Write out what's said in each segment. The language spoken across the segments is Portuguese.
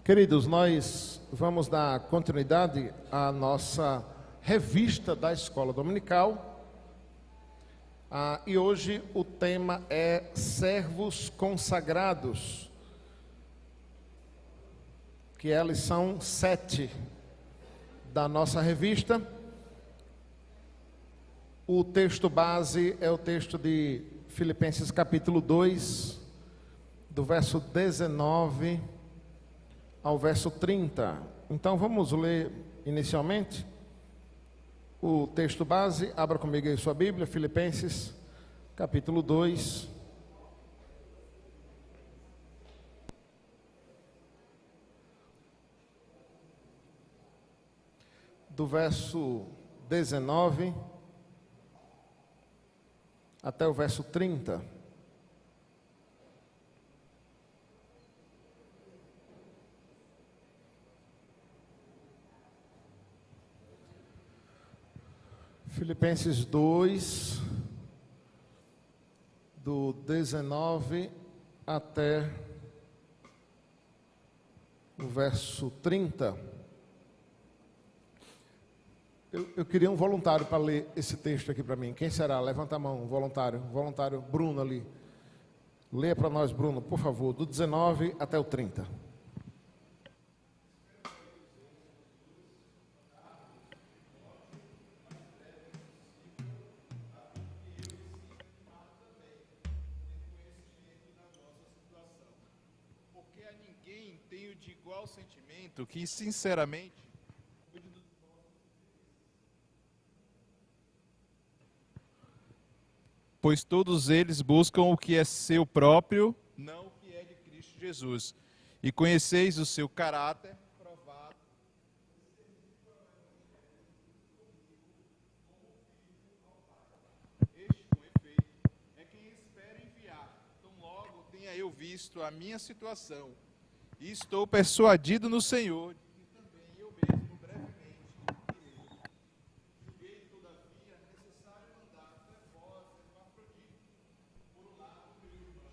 Queridos, nós vamos dar continuidade à nossa revista da Escola Dominical. E hoje o tema é Servos Consagrados, que é a lição 7 da nossa revista. O texto base é o texto de Filipenses capítulo 2, do verso 19 ao verso 30. Então vamos ler inicialmente o texto base. Abra comigo aí sua Bíblia, Filipenses capítulo 2. Do verso 19 até o verso 30. Filipenses 2, do 19 até o verso 30. Eu queria um voluntário para ler esse texto aqui para mim. Quem será? Levanta a mão, voluntário. Voluntário Bruno ali. Leia para nós, Bruno, por favor, do 19 até o 30. Porque a ninguém tenho de igual sentimento que, sinceramente, pois todos eles buscam o que é seu próprio, não o que é de Cristo Jesus. E conheceis o seu caráter provado. Este, com efeito, é quem espera enviar. Tão logo tenha eu visto a minha situação, e estou persuadido no Senhor, de que também eu mesmo brevemente irei. Julguei, todavia, necessário mandar até vós Epafrodito, por um lado meu irmão,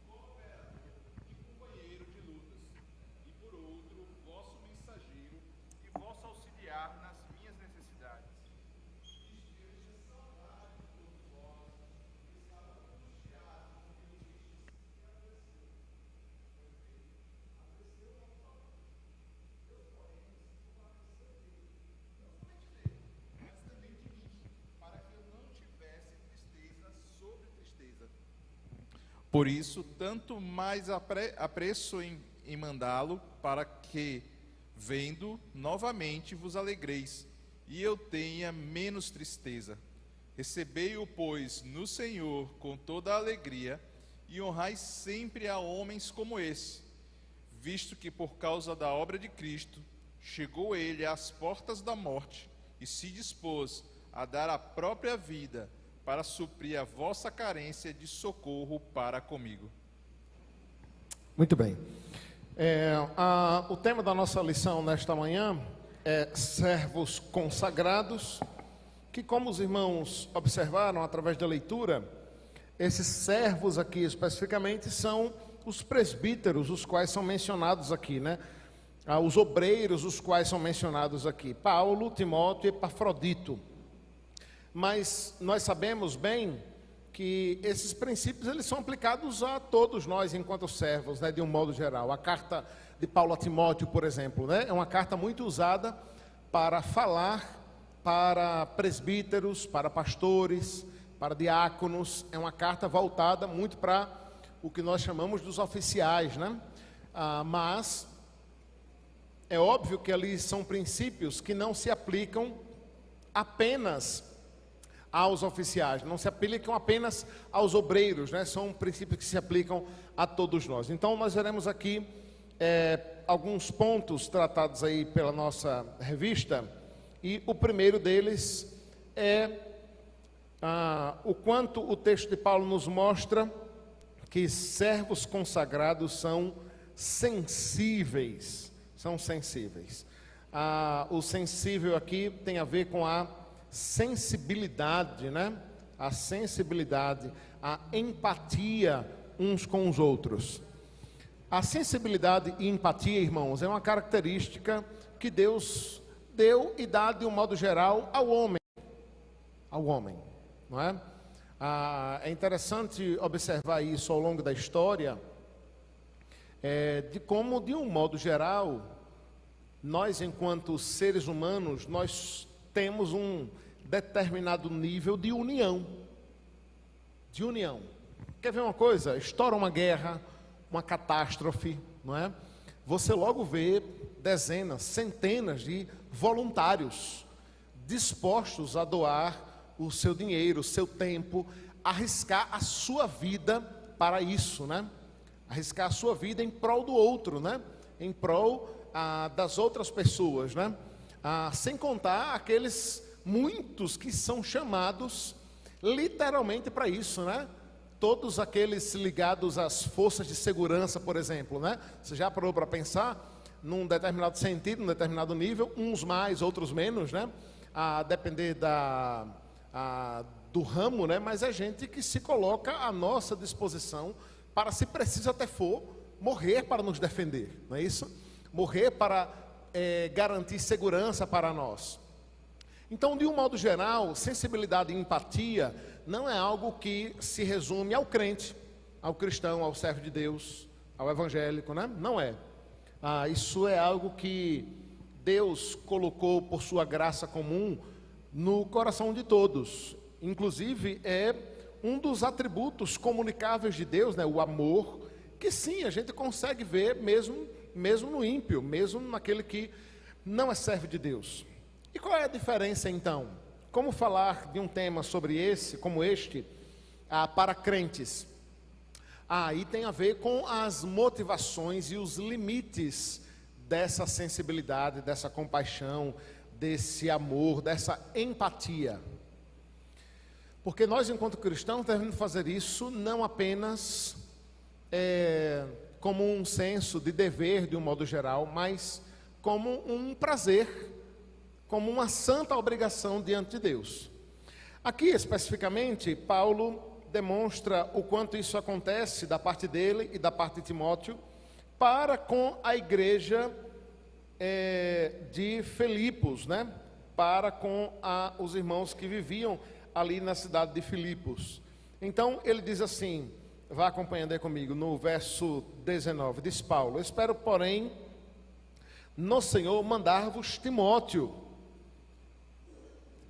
cooperador e companheiro de lutas, e por outro vosso mensageiro e vosso auxiliar nas minhas necessidades. Esteja saudade de todos vós, que estava angustiado pelo que Por isso, tanto mais apresso em mandá-lo, para que, vendo, novamente vos alegreis, e eu tenha menos tristeza. Recebei-o, pois, no Senhor com toda a alegria, e honrai sempre a homens como esse, visto que por causa da obra de Cristo, chegou ele às portas da morte, e se dispôs a dar a própria vida, para suprir a vossa carência de socorro para comigo. Muito bem. O tema da nossa lição nesta manhã é servos consagrados, que, como os irmãos observaram através da leitura, esses servos aqui especificamente são os presbíteros, os quais são mencionados aqui, né? Os obreiros, os quais são mencionados aqui: Paulo, Timóteo e Epafrodito. Mas nós sabemos bem que esses princípios eles são aplicados a todos nós enquanto servos, né, de um modo geral. A carta de Paulo a Timóteo, por exemplo, né, é uma carta muito usada para falar para presbíteros, para pastores, para diáconos. É uma carta voltada muito para o que nós chamamos dos oficiais, né? Mas é óbvio que ali são princípios que não se aplicam apenas aos oficiais, não se aplicam apenas aos obreiros, né? São princípios que se aplicam a todos nós. Então nós veremos aqui alguns pontos tratados aí pela nossa revista, e o primeiro deles é o quanto o texto de Paulo nos mostra que servos consagrados são sensíveis. O sensível aqui tem a ver com a sensibilidade, né? A sensibilidade, a empatia uns com os outros. A sensibilidade e empatia, irmãos, é uma característica que Deus deu e dá de um modo geral ao homem, não é? É interessante observar isso ao longo da história, de como, de um modo geral, nós, enquanto seres humanos, nós temos um determinado nível de união. Quer ver uma coisa? Estoura uma guerra, uma catástrofe, não é? Você logo vê dezenas, centenas de voluntários dispostos a doar o seu dinheiro, o seu tempo, arriscar a sua vida para isso, né? Arriscar a sua vida em prol do outro, né? Em prol das outras pessoas, né? Sem contar aqueles muitos que são chamados literalmente para isso, né? Todos aqueles ligados às forças de segurança, por exemplo, né? Você já parou para pensar num determinado sentido, num determinado nível, uns mais, outros menos, né? A depender do ramo, né? Mas é gente que se coloca à nossa disposição para, se preciso até for, morrer para nos defender, não é isso? Morrer para garantir segurança para nós. Então, de um modo geral, sensibilidade e empatia não é algo que se resume ao crente, ao cristão, ao servo de Deus, ao evangélico, né? Não é. Isso é algo que Deus colocou por sua graça comum no coração de todos. Inclusive, é um dos atributos comunicáveis de Deus, né? O amor, que sim, a gente consegue ver mesmo no ímpio, mesmo naquele que não é servo de Deus. E qual é a diferença, então? Como falar de um tema como este, para crentes? E tem a ver com as motivações e os limites dessa sensibilidade, dessa compaixão, desse amor, dessa empatia. Porque nós, enquanto cristãos, devemos fazer isso não apenas como um senso de dever, de um modo geral, mas como um prazer, como uma santa obrigação diante de Deus. Aqui, especificamente, Paulo demonstra o quanto isso acontece da parte dele e da parte de Timóteo para com a igreja de Filipos, né? Para com os irmãos que viviam ali na cidade de Filipos. Então, ele diz assim, vá acompanhando aí comigo, no verso 19, diz Paulo: espero, porém, no Senhor mandar-vos Timóteo.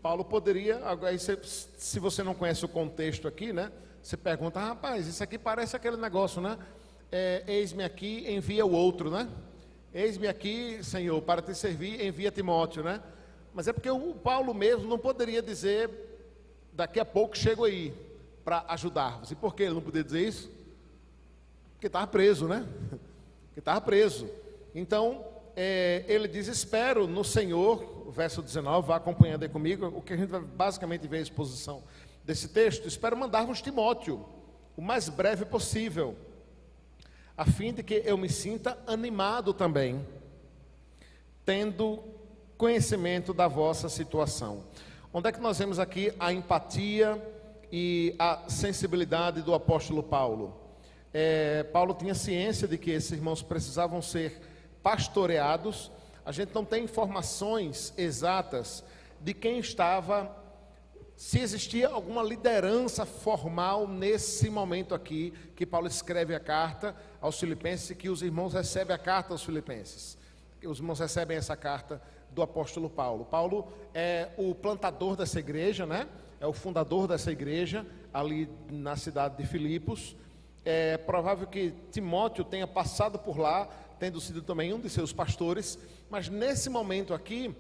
Paulo poderia, aí se você não conhece o contexto aqui, né? Você pergunta, rapaz, isso aqui parece aquele negócio, né? Eis-me aqui, envia o outro, né? Eis-me aqui, Senhor, para te servir, envia Timóteo, né? Mas é porque o Paulo mesmo não poderia dizer, daqui a pouco chego aí, para ajudar-vos. E por que ele não podia dizer isso? Porque estava preso, né? Porque estava preso. Então, ele diz, espero no Senhor, verso 19, vá acompanhando aí comigo, o que a gente vai basicamente ver a exposição desse texto. Espero mandar-vos Timóteo, o mais breve possível, a fim de que eu me sinta animado também, tendo conhecimento da vossa situação. Onde é que nós vemos aqui a empatia e a sensibilidade do apóstolo Paulo? Paulo tinha ciência de que esses irmãos precisavam ser pastoreados. A gente não tem informações exatas de quem estava, se existia alguma liderança formal nesse momento aqui, que Paulo escreve a carta aos Filipenses, que os irmãos recebem a carta aos Filipenses. Os irmãos recebem essa carta do apóstolo Paulo. Paulo é o plantador dessa igreja, né? É o fundador dessa igreja, ali na cidade de Filipos. É provável que Timóteo tenha passado por lá, tendo sido também um de seus pastores, mas nesse momento aqui,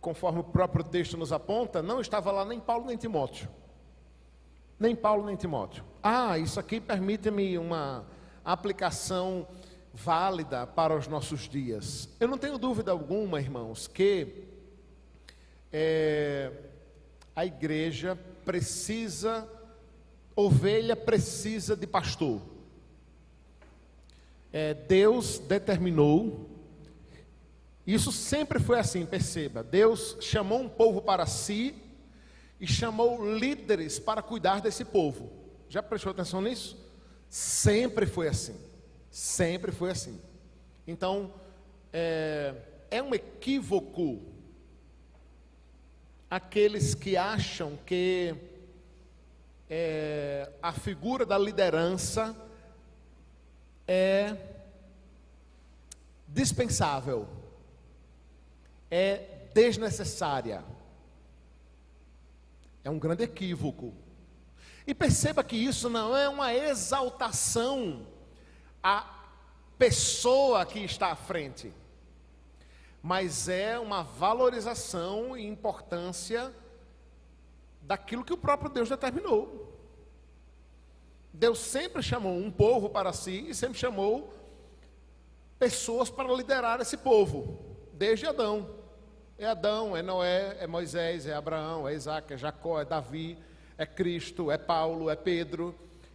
conforme o próprio texto nos aponta, não estava lá nem Paulo nem Timóteo. Nem Paulo nem Timóteo. Isso aqui permite-me uma aplicação válida para os nossos dias. Eu não tenho dúvida alguma, irmãos, que a igreja precisa, ovelha precisa de pastor. Deus determinou, isso sempre foi assim, perceba, Deus chamou um povo para si e chamou líderes para cuidar desse povo. Já prestou atenção nisso? Sempre foi assim, Sempre foi assim. Então, é um equívoco aqueles que acham que a figura da liderança é dispensável, é desnecessária. É um grande equívoco. E perceba que isso não é uma exaltação à pessoa que está à frente, mas é uma valorização e importância daquilo que o próprio Deus determinou. Deus sempre chamou um povo para si e sempre chamou pessoas para liderar esse povo, desde Adão. É Adão, é Noé, é Moisés, é Abraão, é Isaac, é Jacó, é Davi, é Cristo, é Paulo, é Pedro,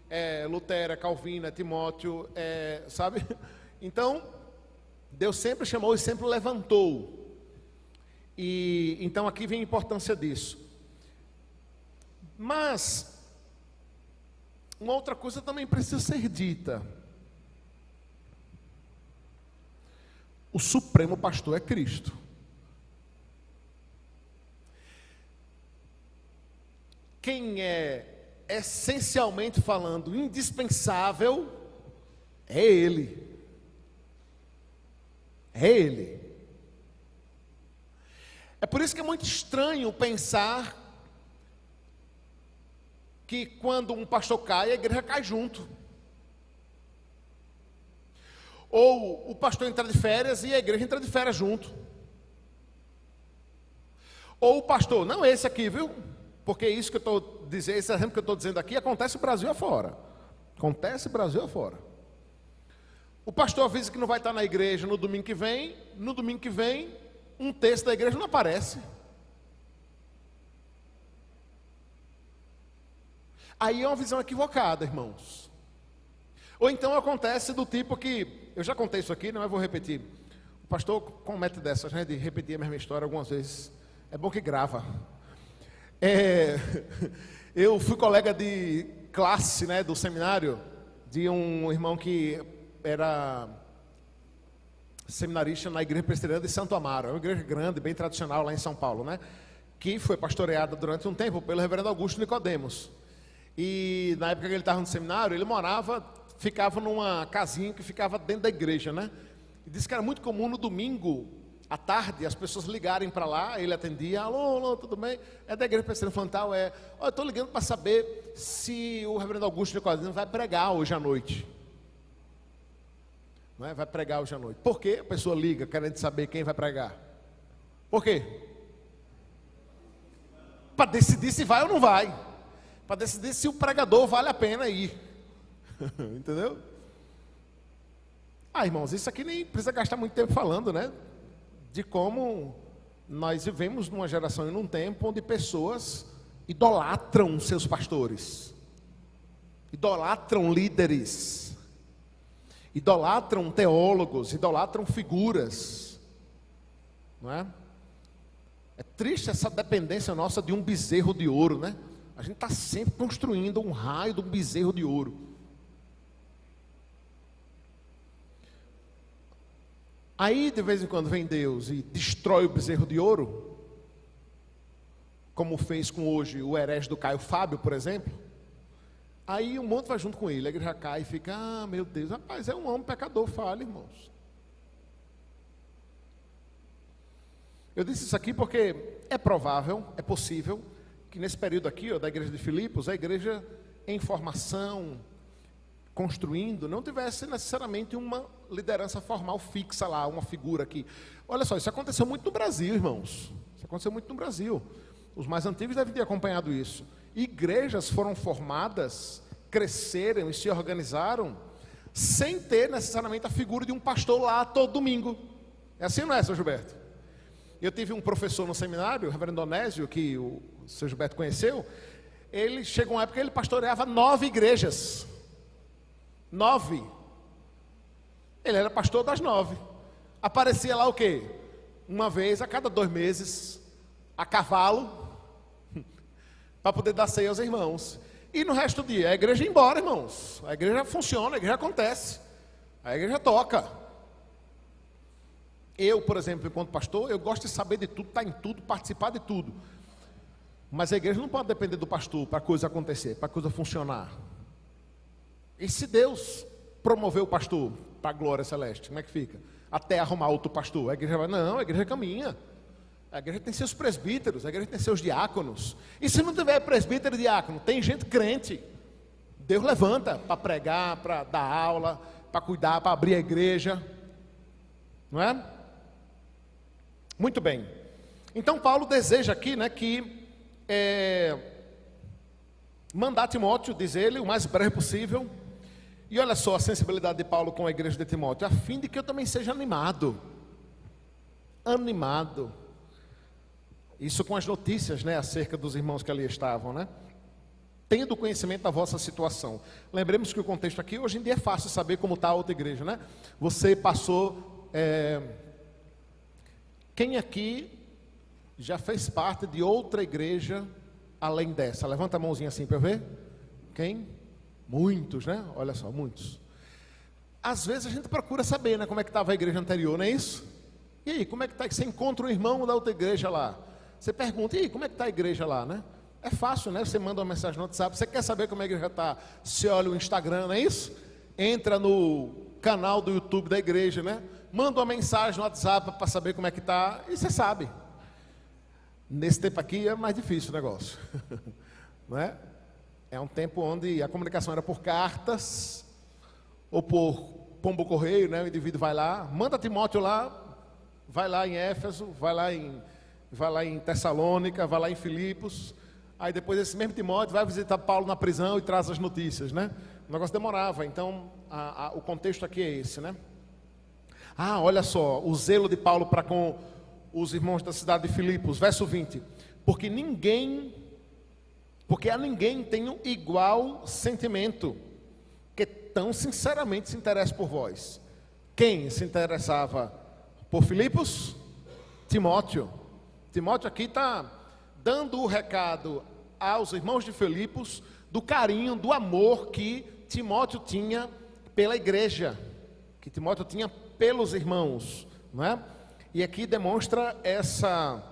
é Lutero, é Calvino, é Timóteo, sabe? Então, Deus sempre chamou e sempre levantou. E então aqui vem a importância disso. Mas uma outra coisa também precisa ser dita. O supremo pastor é Cristo. Quem é, essencialmente falando, indispensável, é Ele. É Ele. É por isso que é muito estranho pensar que quando um pastor cai, a igreja cai junto. Ou o pastor entra de férias e a igreja entra de férias junto. Ou o pastor, não esse aqui, viu? Porque isso que eu estou dizendo, esse exemplo que eu estou dizendo aqui, acontece no Brasil afora. Acontece no Brasil afora. O pastor avisa que não vai estar na igreja no domingo que vem, um terço da igreja não aparece. Aí é uma visão equivocada, irmãos. Ou então acontece do tipo que, eu já contei isso aqui, não, eu vou repetir. O pastor comete dessas, né, de repetir a mesma história algumas vezes. É bom que grava. Eu fui colega de classe, né, do seminário, de um irmão que era seminarista na igreja presbiteriana de Santo Amaro. É uma igreja grande, bem tradicional lá em São Paulo, né? Que foi pastoreada durante um tempo pelo reverendo Augusto Nicodemos. E na época que ele estava no seminário, ele ficava numa casinha que ficava dentro da igreja, né? E disse que era muito comum no domingo, à tarde, as pessoas ligarem para lá, ele atendia, alô, tudo bem? É da igreja presbiteriana Fantal, eu estou ligando para saber se o reverendo Augusto Nicodemos vai pregar hoje à noite. Não é? Vai pregar hoje à noite. Por que a pessoa liga querendo saber quem vai pregar? Por quê? Para decidir se vai ou não vai. Para decidir se o pregador vale a pena ir. Entendeu? Irmãos, isso aqui nem precisa gastar muito tempo falando, né? De como nós vivemos numa geração e num tempo onde pessoas idolatram seus pastores, idolatram líderes, idolatram teólogos, idolatram figuras, não é? É triste essa dependência nossa de um bezerro de ouro, né? A gente está sempre construindo um raio de um bezerro de ouro. Aí, de vez em quando, vem Deus e destrói o bezerro de ouro, como fez com hoje o herege do Caio Fábio, por exemplo. Aí um monte vai junto com ele, a igreja cai e fica, meu Deus, rapaz, é um homem pecador, fala, irmãos. Eu disse isso aqui porque é provável, é possível, que nesse período aqui, da igreja de Filipos, a igreja em formação, construindo, não tivesse necessariamente uma liderança formal fixa lá, uma figura aqui. Olha só, isso aconteceu muito no Brasil, irmãos. Isso aconteceu muito no Brasil. Os mais antigos devem ter acompanhado isso. Igrejas foram formadas, cresceram e se organizaram sem ter necessariamente a figura de um pastor lá todo domingo. É assim ou não é, seu Gilberto? Eu tive um professor no seminário, o reverendo Onésio, que o seu Gilberto conheceu. Ele chegou uma época que ele pastoreava 9 igrejas. 9. Ele era pastor das 9. Aparecia lá o quê? Uma vez a cada 2 meses, a cavalo, para poder dar ceia aos irmãos. E no resto do dia, a igreja ia embora, irmãos. A igreja funciona, a igreja acontece. A igreja toca. Eu, por exemplo, enquanto pastor, eu gosto de saber de tudo, estar em tudo, participar de tudo. Mas a igreja não pode depender do pastor para a coisa acontecer, para a coisa funcionar. E se Deus promover o pastor para a glória celeste, como é que fica? Até arrumar outro pastor, a igreja vai, não, a igreja caminha. A igreja tem seus presbíteros, a igreja tem seus diáconos. E se não tiver presbítero e diácono, tem gente crente. Deus levanta para pregar, para dar aula, para cuidar, para abrir a igreja. Não é? Muito bem. Então Paulo deseja aqui, né, que mandar Timóteo, diz ele, o mais breve possível. E olha só a sensibilidade de Paulo com a igreja de Timóteo, a fim de que eu também seja animado. Animado. Isso com as notícias, né, acerca dos irmãos que ali estavam, né? Tendo conhecimento da vossa situação. Lembremos que o contexto aqui, hoje em dia é fácil saber como está a outra igreja, né? Você passou... Quem aqui já fez parte de outra igreja além dessa? Levanta a mãozinha assim para eu ver. Quem? Muitos, né? Olha só, muitos. Às vezes a gente procura saber, né, como é que estava a igreja anterior, não é isso? E aí, como é que está? Você encontra um irmão da outra igreja lá. Você pergunta, e aí, como é que está a igreja lá, né? É fácil, né? Você manda uma mensagem no WhatsApp, você quer saber como a igreja está? Você olha o Instagram, não é isso? Entra no canal do YouTube da igreja, né? Manda uma mensagem no WhatsApp para saber como é que está, e você sabe. Nesse tempo aqui é mais difícil o negócio. Não é? É um tempo onde a comunicação era por cartas, ou por pombo correio, né? O indivíduo vai lá, manda Timóteo lá, vai lá em Éfeso, vai lá em Tessalônica, vai lá em Filipos. Aí depois esse mesmo Timóteo vai visitar Paulo na prisão e traz as notícias, né? O negócio demorava, então o contexto aqui é esse, né? Olha só, o zelo de Paulo para com os irmãos da cidade de Filipos, verso 20. Porque a ninguém tenho igual sentimento, que tão sinceramente se interessa por vós. Quem se interessava por Filipos? Timóteo. Timóteo aqui está dando o recado aos irmãos de Filipos do carinho, do amor que Timóteo tinha pela igreja, que Timóteo tinha pelos irmãos, não é? E aqui demonstra essa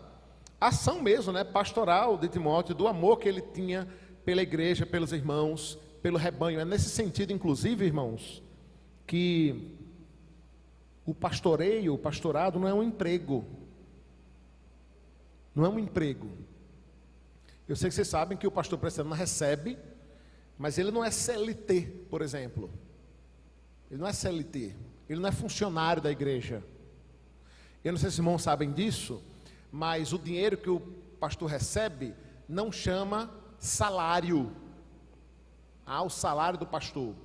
ação mesmo, né, pastoral de Timóteo, do amor que ele tinha pela igreja, pelos irmãos, pelo rebanho. É nesse sentido, inclusive, irmãos, que o pastoreio, o pastorado não é um emprego. Não é um emprego. Eu sei que vocês sabem que o pastor presbiteriano recebe, mas ele não é CLT, por exemplo. Ele não é CLT. Ele não é funcionário da igreja. Eu não sei se os irmãos sabem disso, mas o dinheiro que o pastor recebe não chama salário. O salário do pastor.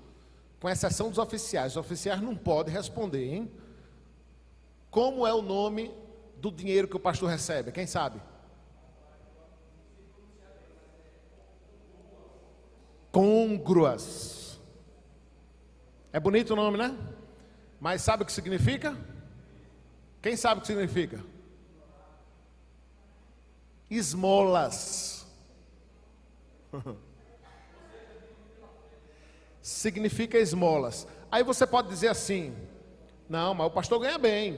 Com exceção dos oficiais. Os oficiais não podem responder, hein? Como é o nome do dinheiro que o pastor recebe? Quem sabe? Côngruas. É bonito o nome, né? Mas sabe o que significa? Quem sabe o que significa? Esmolas. Significa esmolas. Aí você pode dizer assim: não, mas o pastor ganha bem.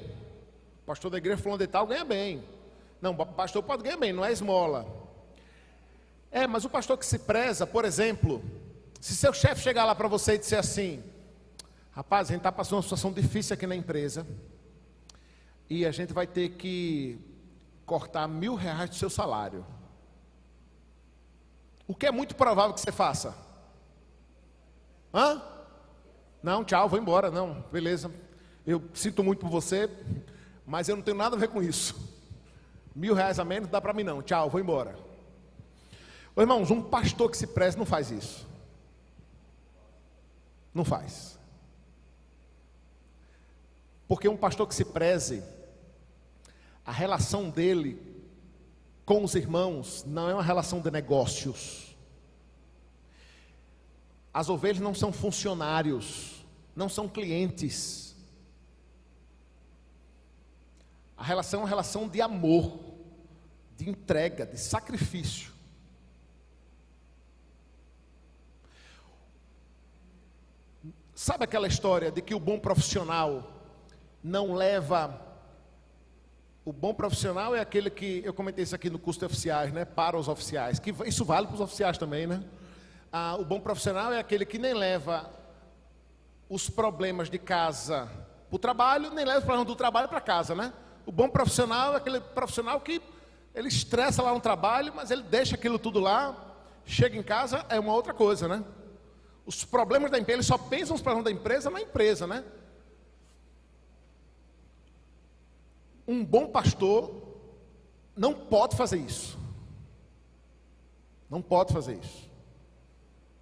O pastor da igreja fulano de tal ganha bem. Não, o pastor pode ganhar bem, não é esmola. Mas o pastor que se preza, por exemplo, se seu chefe chegar lá para você e disser assim: rapaz, a gente está passando uma situação difícil aqui na empresa e a gente vai ter que cortar R$1.000 do seu salário. O que é muito provável que você faça? Não, tchau, vou embora. Não, beleza. Eu sinto muito por você, mas eu não tenho nada a ver com isso. R$1.000 a menos não dá para mim não. Tchau, vou embora. Ô, irmãos, um pastor que se preze não faz isso. Não faz. Porque um pastor que se preze, a relação dele com os irmãos não é uma relação de negócios. As ovelhas não são funcionários, não são clientes. A relação é uma relação de amor, de entrega, de sacrifício. Sabe aquela história de que o bom profissional não leva... O bom profissional é aquele que... Eu comentei isso aqui no curso de oficiais, né? Para os oficiais. Que isso vale para os oficiais também, né? O bom profissional é aquele que nem leva os problemas de casa para o trabalho, nem leva os problemas do trabalho para casa, né? O bom profissional é aquele profissional que ele estressa lá no trabalho, mas ele deixa aquilo tudo lá, chega em casa, é uma outra coisa, né? Os problemas da empresa, ele só pensa nos problemas da empresa na empresa, né? Um bom pastor não pode fazer isso. Não pode fazer isso.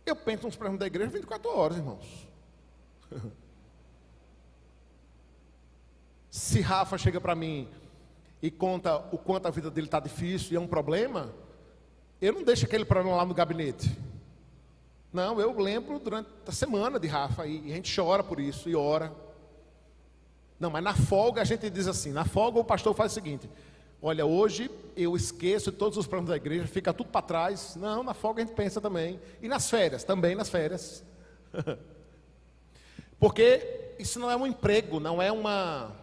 Eu penso nos problemas da igreja 24 horas, irmãos. Se Rafa chega para mim e conta o quanto a vida dele está difícil e é um problema, eu não deixo aquele problema lá no gabinete. Não, eu lembro durante a semana de Rafa e a gente chora por isso e ora. Não, mas na folga a gente diz assim, na folga o pastor faz o seguinte: olha, hoje eu esqueço de todos os problemas da igreja, fica tudo para trás. Não, na folga a gente pensa também. E nas férias, também nas férias. Porque isso não é um emprego, não é uma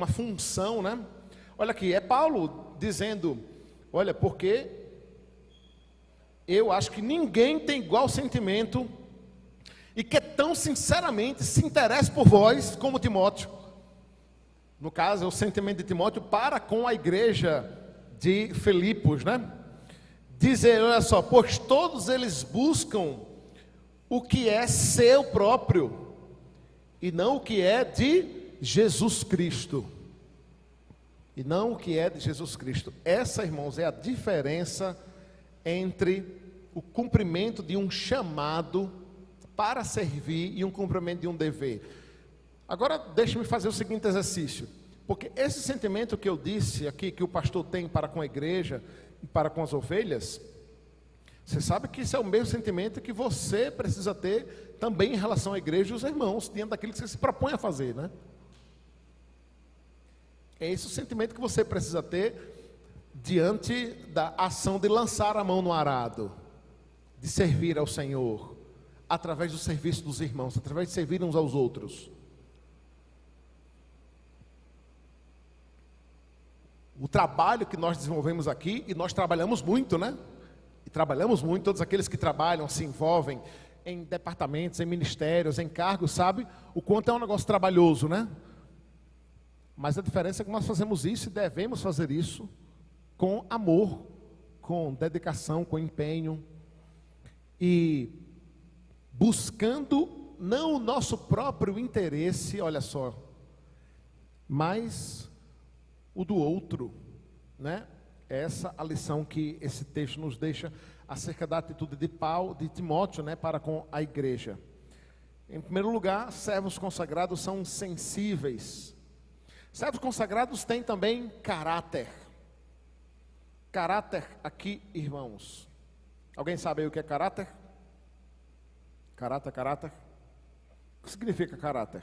função, né? Olha aqui, é Paulo dizendo, olha, porque eu acho que ninguém tem igual sentimento e que tão sinceramente se interessa por vós como Timóteo. No caso, é o sentimento de Timóteo para com a igreja de Filipos, né? Dizer, olha só, pois todos eles buscam o que é seu próprio e não o que é de Jesus Cristo. E não o que é de Jesus Cristo. Essa, irmãos, é a diferença entre o cumprimento de um chamado para servir e um cumprimento de um dever. Agora, deixe-me fazer o seguinte exercício. Porque esse sentimento que eu disse aqui, que o pastor tem para com a igreja e para com as ovelhas, você sabe que isso é o mesmo sentimento que você precisa ter também em relação à igreja e os irmãos, diante daquilo que você se propõe a fazer, né? É esse o sentimento que você precisa ter diante da ação de lançar a mão no arado, de servir ao Senhor, através do serviço dos irmãos, através de servir uns aos outros. O trabalho que nós desenvolvemos aqui, e nós trabalhamos muito, né? E trabalhamos muito, todos aqueles que trabalham, se envolvem em departamentos, em ministérios, em cargos, sabe o quanto é um negócio trabalhoso, né? Mas a diferença é que nós fazemos isso e devemos fazer isso com amor, com dedicação, com empenho e buscando não o nosso próprio interesse, olha só, mas o do outro, né? Essa a lição que esse texto nos deixa acerca da atitude de Timóteo, né, para com a igreja. Em primeiro lugar, servos consagrados são sensíveis. Servos consagrados têm também caráter. Caráter aqui, irmãos. Alguém sabe aí o que é caráter? Caráter. O que significa caráter?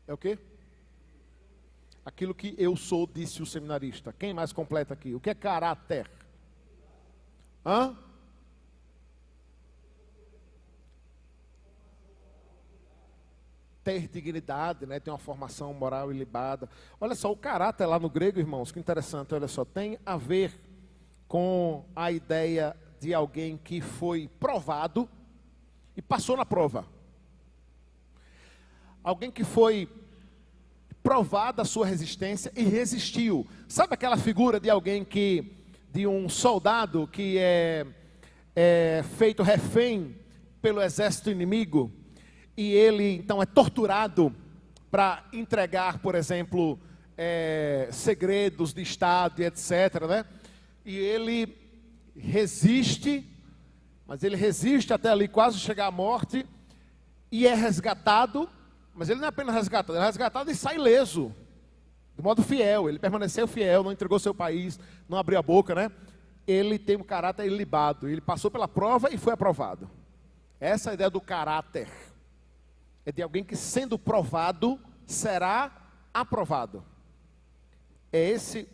É o quê? Aquilo que eu sou, disse o seminarista. Quem mais completa aqui? O que é caráter? Ter dignidade, né? Tem uma formação moral ilibada. Olha só, o caráter lá no grego, irmãos, que interessante, olha só, tem a ver com a ideia de alguém que foi provado e passou na prova. Alguém que foi provada a sua resistência e resistiu. Sabe aquela figura de alguém de um soldado que é feito refém pelo exército inimigo e ele então é torturado para entregar, por exemplo, segredos de Estado e etc, né? E ele resiste, mas ele resiste até ali quase chegar à morte e é resgatado. Mas ele não é apenas resgatado, ele é resgatado e sai ileso, de modo fiel. Ele permaneceu fiel, não entregou seu país, não abriu a boca, né? Ele tem um caráter ilibado, ele passou pela prova e foi aprovado. Essa é a ideia do caráter. É de alguém que, sendo provado, será aprovado. É esse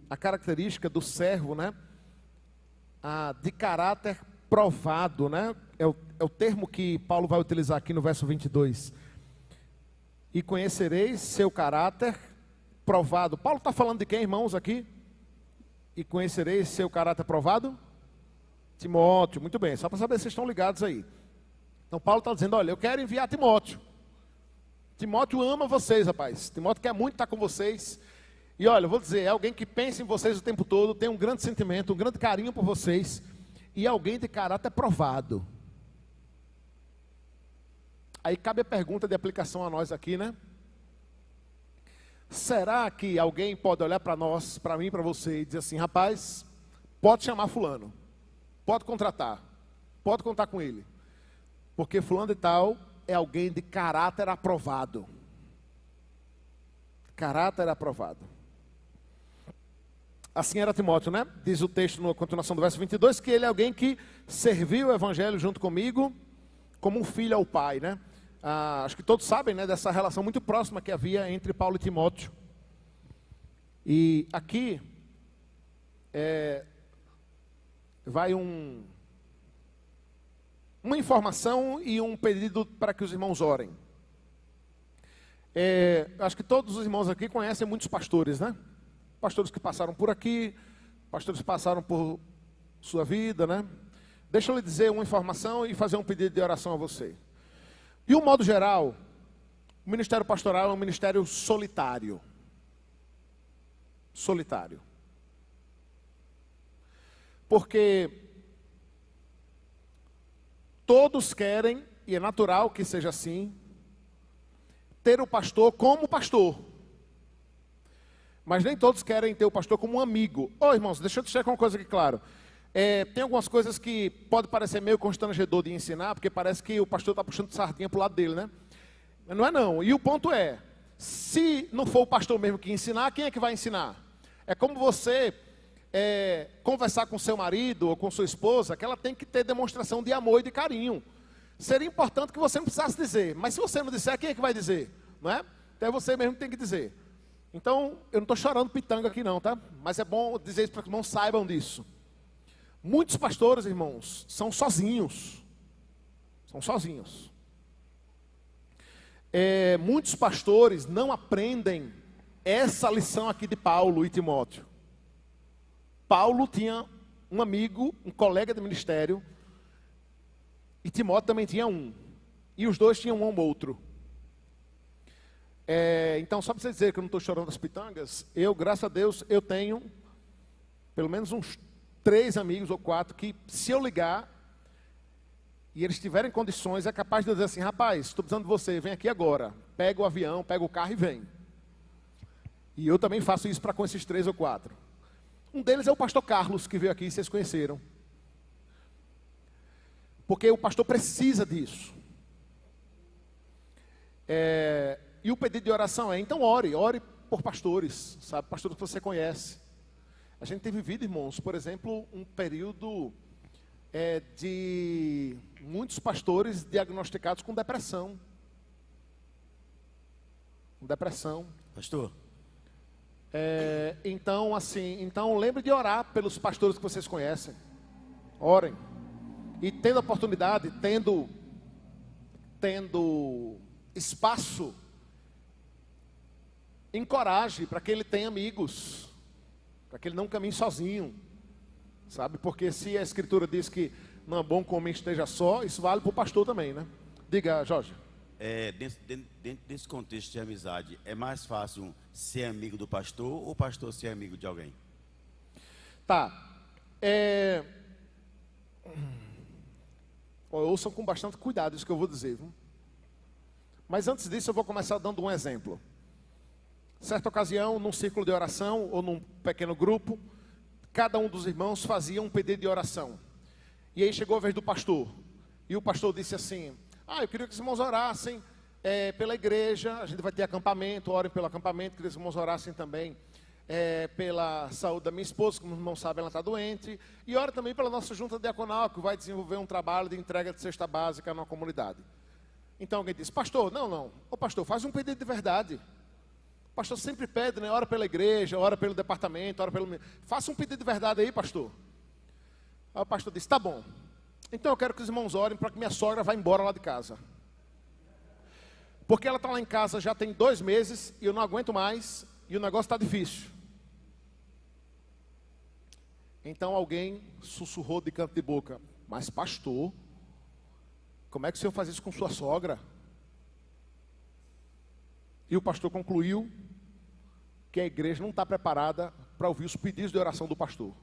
a característica do servo, né? de caráter provado, né? É o termo que Paulo vai utilizar aqui no verso 22. E conhecereis seu caráter provado. Paulo está falando de quem, irmãos, aqui? E conhecereis seu caráter provado? Timóteo, muito bem, só para saber se vocês estão ligados aí. Então Paulo está dizendo, olha, eu quero enviar Timóteo. Timóteo ama vocês, rapaz. Timóteo quer muito estar com vocês. E olha, eu vou dizer, é alguém que pensa em vocês o tempo todo, tem um grande sentimento, um grande carinho por vocês. E alguém de caráter provado. Aí cabe a pergunta de aplicação a nós aqui, né? Será que alguém pode olhar para nós, para mim, para você e dizer assim, rapaz, pode chamar fulano, pode contratar, pode contar com ele, porque fulano de tal é alguém de caráter aprovado. Caráter aprovado. Assim era Timóteo, né? Diz o texto na continuação do verso 22, que ele é alguém que serviu o evangelho junto comigo, como um filho ao pai, né? Acho que todos sabem, né, dessa relação muito próxima que havia entre Paulo e Timóteo. E aqui vai uma informação e um pedido para que os irmãos orem. Acho que todos os irmãos aqui conhecem muitos pastores, né? Pastores que passaram por aqui, pastores que passaram por sua vida, né? Deixa eu lhe dizer uma informação e fazer um pedido de oração a você. De um modo geral, o ministério pastoral é um ministério solitário. Solitário. Porque todos querem, e é natural que seja assim, ter o pastor como pastor. Mas nem todos querem ter o pastor como um amigo. Irmãos, deixa eu deixar uma coisa aqui claro. Tem algumas coisas que pode parecer meio constrangedor de ensinar, porque parece que o pastor está puxando sardinha para o lado dele, né? Mas não é não. E o ponto é, se não for o pastor mesmo que ensinar, quem é que vai ensinar? É como você conversar com seu marido ou com sua esposa, que ela tem que ter demonstração de amor e de carinho. Seria importante que você não precisasse dizer, mas se você não disser, quem é que vai dizer? Não é? Então é você mesmo que tem que dizer. Então, eu não estou chorando pitanga aqui não, tá? Mas é bom dizer isso para que os irmãos saibam disso. Muitos pastores, irmãos, são sozinhos. São sozinhos. Muitos pastores não aprendem essa lição aqui de Paulo e Timóteo. Paulo tinha um amigo, um colega de ministério, e Timóteo também tinha um. E os dois tinham um ao outro. Então, só para você dizer que eu não estou chorando das pitangas, eu, graças a Deus, eu tenho pelo menos uns 3 amigos ou 4 que, se eu ligar e eles tiverem condições, é capaz de eu dizer assim, rapaz, estou precisando de você, vem aqui agora. Pega o avião, pega o carro e vem. E eu também faço isso para com esses 3 ou 4. Um deles é o pastor Carlos, que veio aqui, vocês conheceram. Porque o pastor precisa disso. E o pedido de oração então ore por pastores, sabe, pastores que você conhece. A gente tem vivido, irmãos, por exemplo, um período de muitos pastores diagnosticados com depressão. Com depressão. Pastor? Então lembre de orar pelos pastores que vocês conhecem. Orem. E tendo oportunidade, tendo espaço, encoraje para que ele tenha amigos, para que ele não caminhe sozinho, sabe? Porque se a Escritura diz que não é bom que o homem esteja só, isso vale para o pastor também, né? Diga, Jorge. Dentro desse contexto de amizade, é mais fácil ser amigo do pastor ou o pastor ser amigo de alguém? Tá. Ouçam com bastante cuidado isso que eu vou dizer, viu? Mas antes disso eu vou começar dando um exemplo. Certa ocasião, num círculo de oração ou num pequeno grupo, cada um dos irmãos fazia um pedido de oração. E aí chegou a vez do pastor. E o pastor disse assim, eu queria que os irmãos orassem pela igreja, a gente vai ter acampamento, orem pelo acampamento, queria que os irmãos orassem também pela saúde da minha esposa, como os irmãos sabem, ela está doente, e ora também pela nossa junta diaconal, que vai desenvolver um trabalho de entrega de cesta básica na comunidade. Então alguém disse, pastor, não, ô pastor, faz um pedido de verdade. O pastor sempre pede, né? Ora pela igreja, ora pelo departamento, faça um pedido de verdade aí, pastor. Aí o pastor disse, tá bom. Então eu quero que os irmãos orem para que minha sogra vá embora lá de casa. Porque ela está lá em casa já tem 2 meses e eu não aguento mais e o negócio está difícil. Então alguém sussurrou de canto de boca, mas pastor, como é que o senhor faz isso com sua sogra? E o pastor concluiu que a igreja não está preparada para ouvir os pedidos de oração do pastor.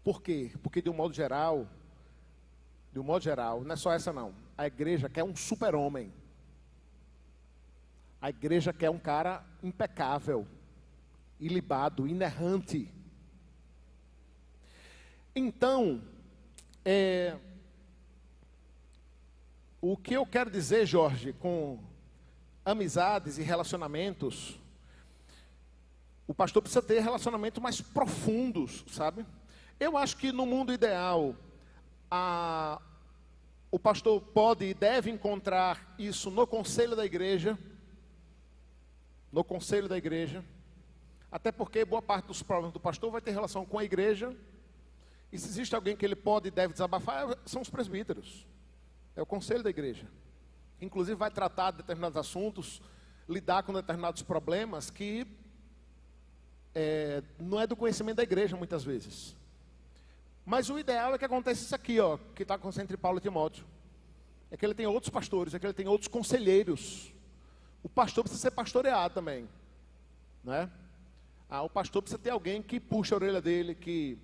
Por quê? Porque de um modo geral, não é só essa não. A igreja quer um super-homem. A igreja quer um cara impecável, ilibado, inerrante. Então, o que eu quero dizer, Jorge, com amizades e relacionamentos, o pastor precisa ter relacionamentos mais profundos, sabe? Eu acho que no mundo ideal, o pastor pode e deve encontrar isso no conselho da igreja, até porque boa parte dos problemas do pastor vai ter relação com a igreja, e se existe alguém que ele pode e deve desabafar, são os presbíteros, é o conselho da igreja. Inclusive vai tratar de determinados assuntos, lidar com determinados problemas que não é do conhecimento da igreja muitas vezes. Mas o ideal é que aconteça isso aqui, ó, que está acontecendo entre Paulo e Timóteo. É que ele tem outros pastores, é que ele tem outros conselheiros. O pastor precisa ser pastoreado também, né? O pastor precisa ter alguém que puxa a orelha dele, que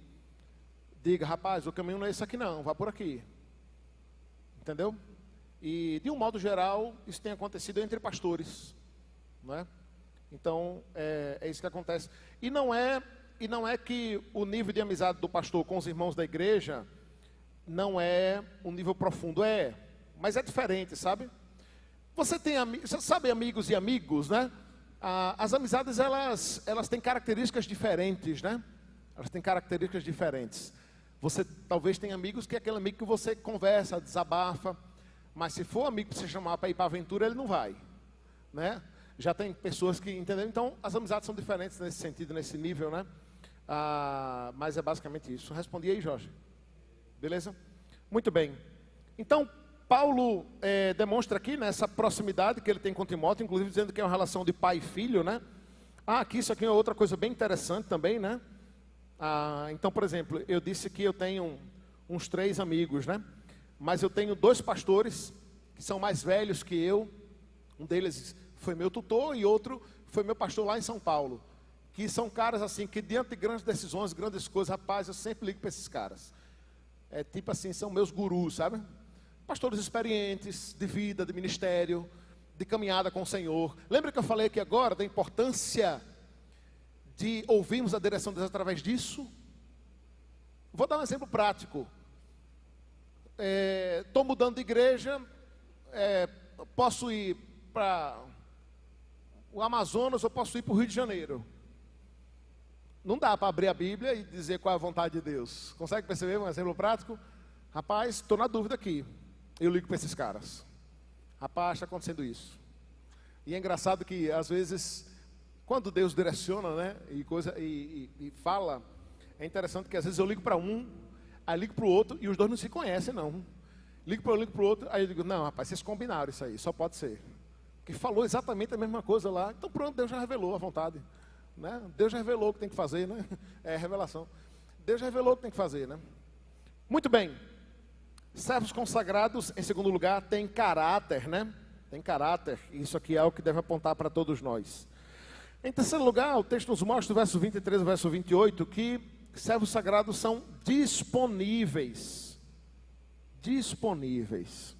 diga, rapaz, o caminho não é esse aqui não, vá por aqui. Entendeu? E de um modo geral, isso tem acontecido entre pastores, né? Então, é isso que acontece. E não é que o nível de amizade do pastor com os irmãos da igreja não é um nível profundo, mas é diferente, sabe? Você sabe amigos e amigos, né? As amizades, elas têm características diferentes, né? Elas têm características diferentes. Você talvez tenha amigos que é aquele amigo que você conversa, desabafa, mas se for amigo que você chamar para ir para a aventura, ele não vai, né? Já tem pessoas que, entendeu? Então, as amizades são diferentes nesse sentido, nesse nível, né? Mas é basicamente isso. Respondi aí, Jorge? Beleza? Muito bem. Então, Paulo demonstra aqui, nessa proximidade que ele tem com Timóteo, inclusive dizendo que é uma relação de pai e filho, né? Aqui, isso aqui é outra coisa bem interessante também, né? Então, por exemplo, eu disse que eu tenho uns 3 amigos, né? Mas eu tenho 2 pastores que são mais velhos que eu. Um deles foi meu tutor e outro foi meu pastor lá em São Paulo. Que são caras assim, que diante de grandes decisões, grandes coisas, rapaz, eu sempre ligo para esses caras. Tipo assim, são meus gurus, sabe? Pastores experientes, de vida, de ministério, de caminhada com o Senhor. Lembra que eu falei aqui agora da importância de ouvirmos a direção de Deus através disso? Vou dar um exemplo prático. Estou mudando de igreja, posso ir para o Amazonas ou posso ir para o Rio de Janeiro. Não dá para abrir a Bíblia e dizer qual é a vontade de Deus. Consegue perceber um exemplo prático? Rapaz, estou na dúvida aqui. Eu ligo para esses caras. Rapaz, está acontecendo isso. E é engraçado que, às vezes, quando Deus direciona, né, e fala, é interessante que, às vezes, eu ligo para um, aí ligo para o outro, e os dois não se conhecem, não. Ligo para o outro, aí eu digo, não, rapaz, vocês combinaram isso aí, só pode ser. Porque falou exatamente a mesma coisa lá, então pronto, Deus já revelou a vontade. Né? Deus já revelou o que tem que fazer, né? É revelação. Deus já revelou o que tem que fazer, né? Muito bem. Servos consagrados, em segundo lugar, tem caráter, né? Tem caráter. Isso aqui é o que deve apontar para todos nós. Em terceiro lugar, o texto nos mostra, no verso 23 e verso 28, que servos sagrados são disponíveis. Disponíveis.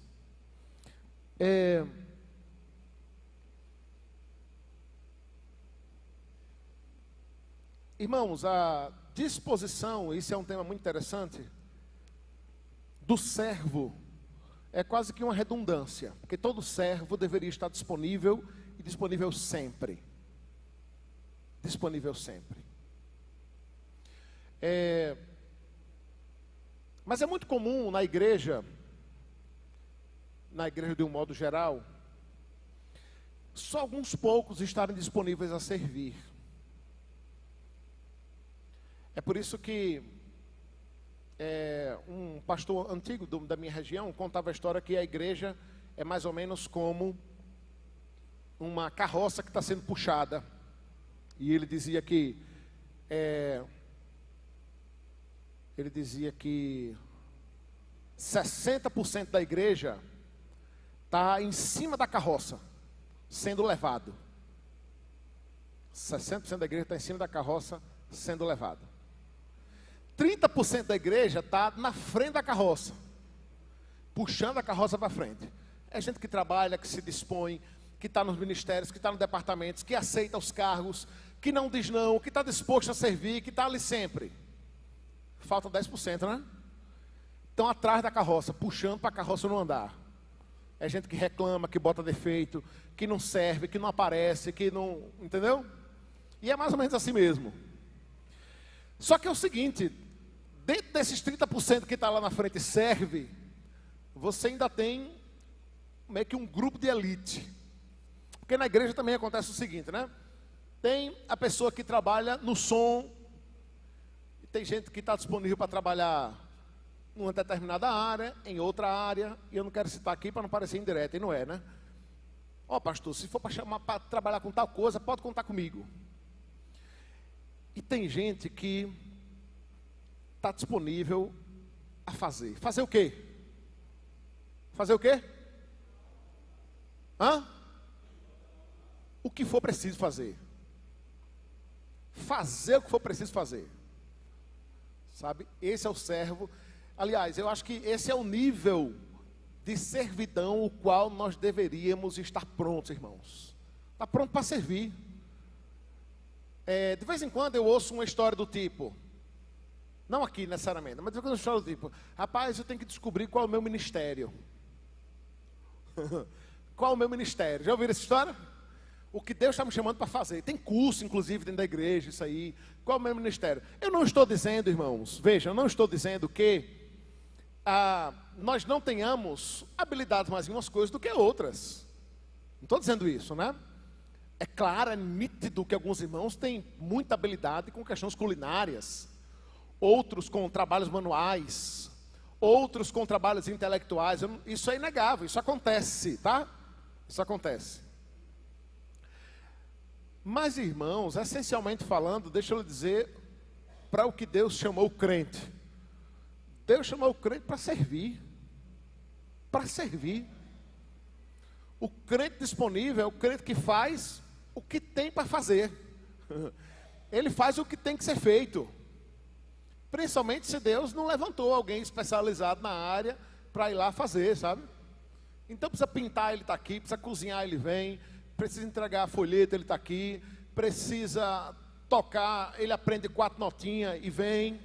Irmãos, a disposição, isso é um tema muito interessante, do servo, é quase que uma redundância, porque todo servo deveria estar disponível, e disponível sempre. Disponível sempre. Mas é muito comum na igreja de um modo geral, só alguns poucos estarem disponíveis a servir. É por isso que um pastor antigo da minha região contava a história que a igreja é mais ou menos como uma carroça que está sendo puxada. E ele dizia que 60% da igreja está em cima da carroça, sendo levado. 60% da igreja está em cima da carroça, sendo levado. 30% da igreja está na frente da carroça, puxando a carroça para frente. É gente que trabalha, que se dispõe, que está nos ministérios, que está nos departamentos, que aceita os cargos, que não diz não, que está disposto a servir, que está ali sempre. Falta 10%, né? Estão atrás da carroça, puxando para a carroça não andar. É gente que reclama, que bota defeito, que não serve, que não aparece, que não... Entendeu? E é mais ou menos assim mesmo. Só que é o seguinte, dentro desses 30% que está lá na frente serve, você ainda tem meio que um grupo de elite. Porque na igreja também acontece o seguinte, né? Tem a pessoa que trabalha no som, e tem gente que está disponível para trabalhar numa determinada área, em outra área, e eu não quero citar aqui para não parecer indireto, e não é, né? Ó, pastor, se for para chamar para trabalhar com tal coisa, pode contar comigo. E tem gente que está disponível a fazer. Fazer o quê? Fazer o quê? O que for preciso fazer. Fazer o que for preciso fazer. Sabe? Esse é o servo. Aliás, eu acho que esse é o nível de servidão o qual nós deveríamos estar prontos, irmãos. Está pronto para servir. De vez em quando eu ouço uma história do tipo, não aqui necessariamente, mas de vez em quando eu história do tipo, rapaz, eu tenho que descobrir qual é o meu ministério. Qual é o meu ministério? Já ouviram essa história? O que Deus está me chamando para fazer. Tem curso, inclusive, dentro da igreja, isso aí. Qual é o meu ministério? Eu não estou dizendo, irmãos, vejam, eu não estou dizendo que nós não tenhamos habilidades mais em umas coisas do que outras. Não estou dizendo isso, né? É claro, é nítido que alguns irmãos têm muita habilidade com questões culinárias, outros com trabalhos manuais, outros com trabalhos intelectuais. Isso é inegável, isso acontece, tá? Isso acontece. Mas, irmãos, essencialmente falando, deixa eu lhe dizer para o que Deus chamou o crente. Deus chamou o crente para servir. Para servir. O crente disponível é o crente que faz o que tem para fazer. Ele faz o que tem que ser feito. Principalmente se Deus não levantou alguém especializado na área para ir lá fazer, sabe? Então precisa pintar, ele está aqui. Precisa cozinhar, ele vem. Precisa entregar a folheta, ele está aqui. Precisa tocar, ele aprende 4 notinhas e vem.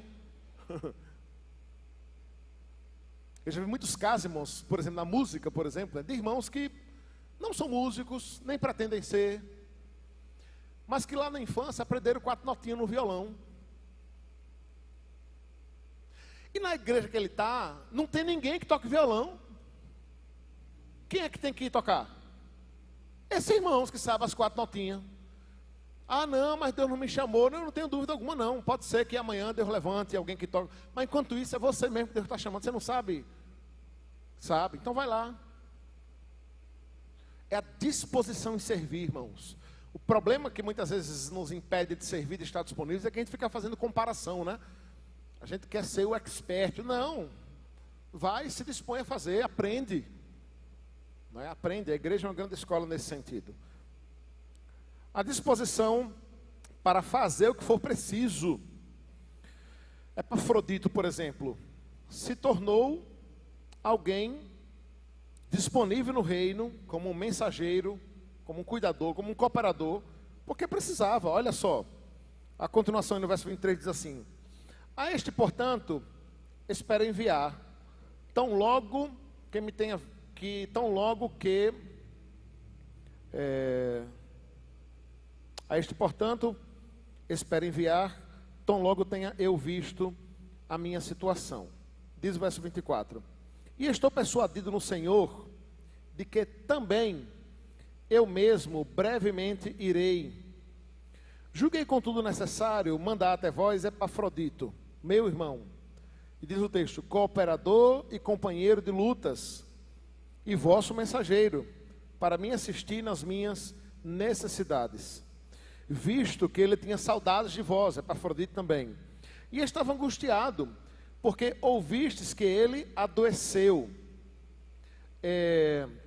Eu já vi muitos casos, irmãos, por exemplo, na música, por exemplo, de irmãos que não são músicos, nem pretendem ser, mas que lá na infância aprenderam 4 notinhas no violão. E na igreja que ele está, não tem ninguém que toque violão. Quem é que tem que ir tocar? Esses irmãos que sabem as 4 notinhas. Ah, não, mas Deus não me chamou. Eu não tenho dúvida alguma, não. Pode ser que amanhã Deus levante alguém que toque. Mas enquanto isso, é você mesmo que Deus está chamando. Você não sabe? Sabe? Então vai lá. É a disposição em servir, irmãos. O problema que muitas vezes nos impede de servir, de estar disponíveis, é que a gente fica fazendo comparação, né? A gente quer ser o expert. Não. Vai, se dispõe a fazer, aprende. Não é? Aprende. A igreja é uma grande escola nesse sentido. A disposição para fazer o que for preciso. Epafrodito, por exemplo, se tornou alguém disponível no reino, como um mensageiro, como um cuidador, como um cooperador, porque precisava. Olha só, a continuação no verso 23 diz assim: a este, portanto, espero enviar, tão logo que me tenha, que tão logo que a este, portanto, espero enviar, tão logo tenha eu visto a minha situação. Diz o verso 24: e estou persuadido no Senhor, de que também eu mesmo brevemente irei. Julguei contudo necessário mandar até vós Epafrodito, meu irmão, e diz o texto, cooperador e companheiro de lutas, e vosso mensageiro, para me assistir nas minhas necessidades, visto que ele tinha saudades de vós, Epafrodito também, e estava angustiado, porque ouvistes que ele adoeceu,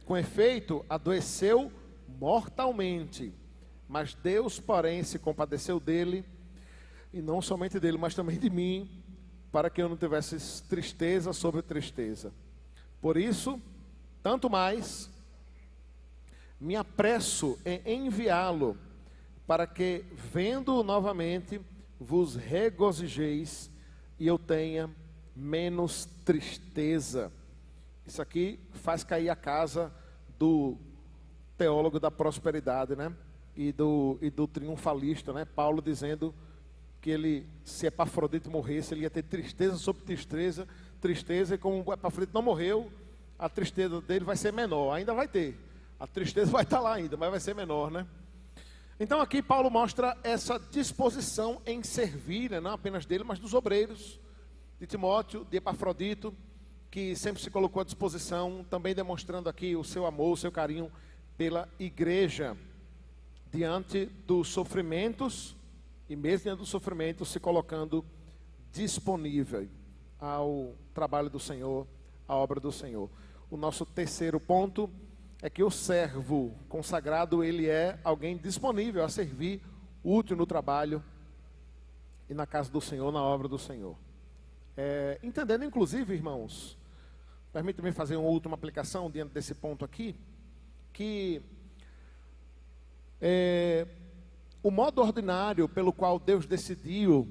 com efeito, adoeceu mortalmente, mas Deus, porém, se compadeceu dele, e não somente dele, mas também de mim, para que eu não tivesse tristeza sobre tristeza. Por isso, tanto mais, me apresso em enviá-lo, para que, vendo-o novamente, vos regozijeis, e eu tenha menos tristeza. Isso aqui faz cair a casa do teólogo da prosperidade, né? E do triunfalista, né? Paulo dizendo que ele, se Epafrodito morresse, ele ia ter tristeza sobre tristeza, e como Epafrodito não morreu, a tristeza dele vai ser menor, ainda vai ter, a tristeza vai estar lá ainda, mas vai ser menor, né? Então aqui Paulo mostra essa disposição em servir, né? Não apenas dele, mas dos obreiros, de Timóteo, de Epafrodito, que sempre se colocou à disposição, também demonstrando aqui o seu amor, o seu carinho pela igreja, diante dos sofrimentos, e mesmo diante dos sofrimentos, se colocando disponível ao trabalho do Senhor, à obra do Senhor. O nosso terceiro ponto é que o servo consagrado, ele é alguém disponível a servir, útil no trabalho e na casa do Senhor, na obra do Senhor. Entendendo, inclusive, irmãos, permita-me fazer uma última aplicação diante desse ponto aqui, que o modo ordinário pelo qual Deus decidiu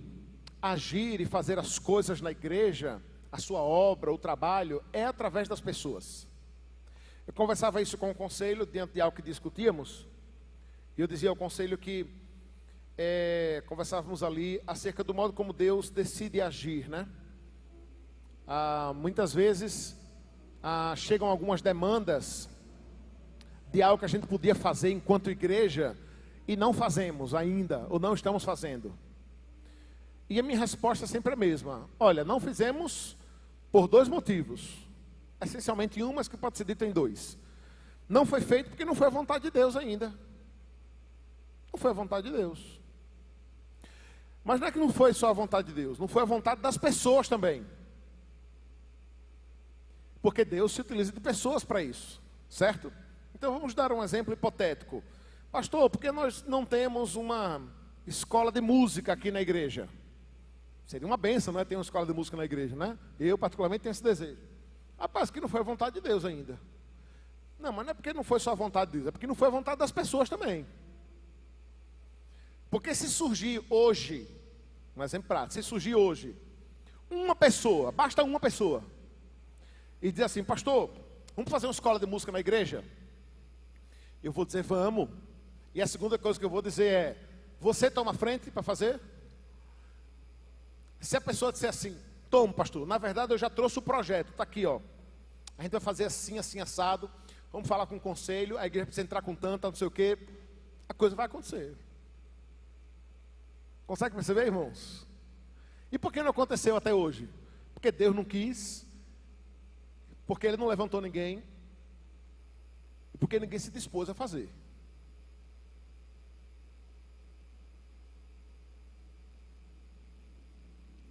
agir e fazer as coisas na igreja, a sua obra, o trabalho, é através das pessoas. Eu conversava isso com o conselho, diante de algo que discutíamos, e eu dizia ao conselho que conversávamos ali acerca do modo como Deus decide agir, né? Muitas vezes chegam algumas demandas de algo que a gente podia fazer enquanto igreja e não fazemos ainda, ou não estamos fazendo. E a minha resposta é sempre a mesma: olha, não fizemos por dois motivos, essencialmente um, mas que pode ser dito em dois. Não foi feito porque não foi a vontade de Deus ainda. Não foi a vontade de Deus. Mas não é que não foi só a vontade de Deus, não foi a vontade das pessoas também. Porque Deus se utiliza de pessoas para isso, certo? Então vamos dar um exemplo hipotético. Pastor, por que nós não temos uma escola de música aqui na igreja? Seria uma bênção, não é? Ter uma escola de música na igreja, né? Eu particularmente tenho esse desejo. Rapaz, que não foi a vontade de Deus ainda. Não, mas não é porque não foi só a vontade de Deus, é porque não foi a vontade das pessoas também. Porque se surgir hoje, um exemplo prático, se surgir hoje, uma pessoa, basta uma pessoa, e dizer assim: pastor, vamos fazer uma escola de música na igreja? Eu vou dizer: vamos. E a segunda coisa que eu vou dizer é: você toma a frente para fazer? Se a pessoa disser assim: toma, pastor, na verdade eu já trouxe o projeto, está aqui, ó. A gente vai fazer assim, assim, assado. Vamos falar com o conselho, a igreja precisa entrar com tanta, não sei o quê. A coisa vai acontecer. Consegue perceber, irmãos? E por que não aconteceu até hoje? Porque Deus não quis, porque Ele não levantou ninguém, e porque ninguém se dispôs a fazer.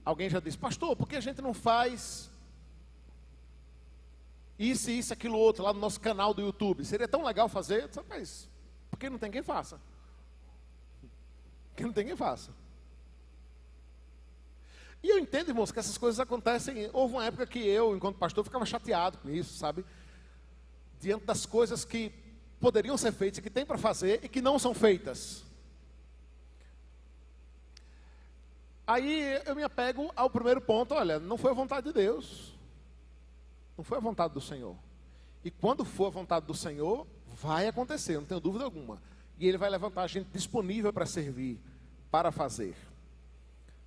Alguém já disse: pastor, por que a gente não faz isso, aquilo, outro, lá no nosso canal do YouTube? Seria tão legal fazer. Mas por que não tem quem faça? Porque não tem quem faça. E eu entendo, irmãos, que essas coisas acontecem. Houve uma época que eu, enquanto pastor, ficava chateado com isso, sabe? Diante das coisas que poderiam ser feitas, que tem para fazer e que não são feitas. Aí eu me apego ao primeiro ponto: olha, não foi a vontade de Deus, não foi a vontade do Senhor. E quando for a vontade do Senhor, vai acontecer, não tenho dúvida alguma. E Ele vai levantar a gente disponível para servir, para fazer.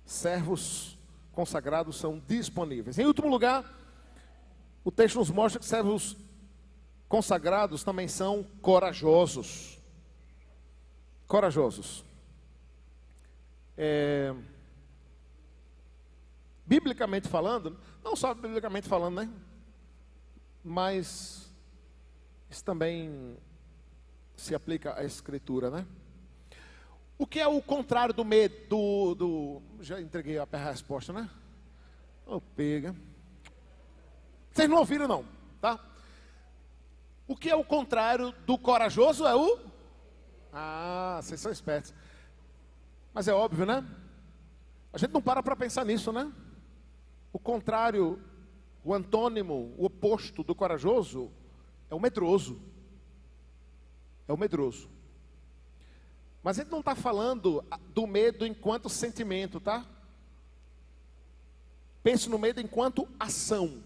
Servos consagrados são disponíveis. Em último lugar, o texto nos mostra que servos consagrados também são corajosos. Corajosos. Biblicamente falando, não só biblicamente falando, né? Mas isso também se aplica à Escritura, né? O que é o contrário do medo? Já entreguei a resposta, né? Oh, pega. Vocês não ouviram, não, tá? O que é o contrário do corajoso? É o... Ah, vocês são espertos. Mas é óbvio, né? A gente não para pensar nisso, né? O contrário, o antônimo, o oposto do corajoso é o medroso. É o medroso. Mas a gente não está falando do medo enquanto sentimento, tá? Pense no medo enquanto ação.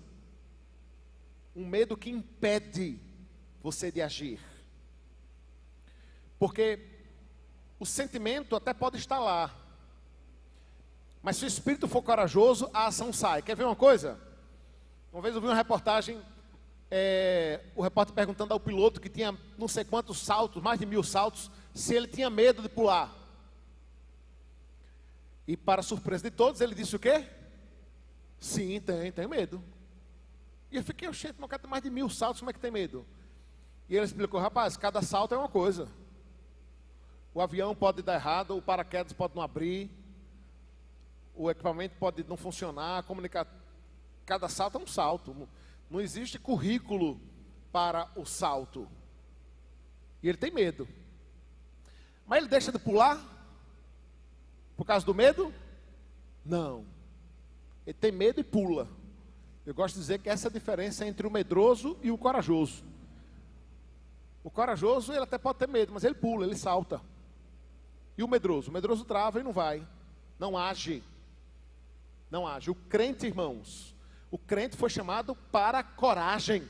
Um medo que impede você de agir. Porque o sentimento até pode estar lá. Mas se o espírito for corajoso, a ação sai. Quer ver uma coisa? Uma vez eu vi uma reportagem, o repórter perguntando ao piloto que tinha não sei quantos saltos, mais de 1000 saltos, se ele tinha medo de pular. E para surpresa de todos, ele disse o quê? Sim, tenho medo. E eu fiquei, gente, mas o cara tem mais de 1000 saltos, como é que tem medo? E ele explicou, rapaz, cada salto é uma coisa. O avião pode dar errado, o paraquedas pode não abrir, o equipamento pode não funcionar, cada salto é um salto. Não existe currículo para o salto. E ele tem medo. Mas ele deixa de pular? Por causa do medo? Não. Ele tem medo e pula. Eu gosto de dizer que essa é a diferença entre o medroso e o corajoso. O corajoso, ele até pode ter medo, mas ele pula, ele salta. E o medroso trava e não vai. Não age. Não age. O crente, irmãos, o crente foi chamado para a coragem.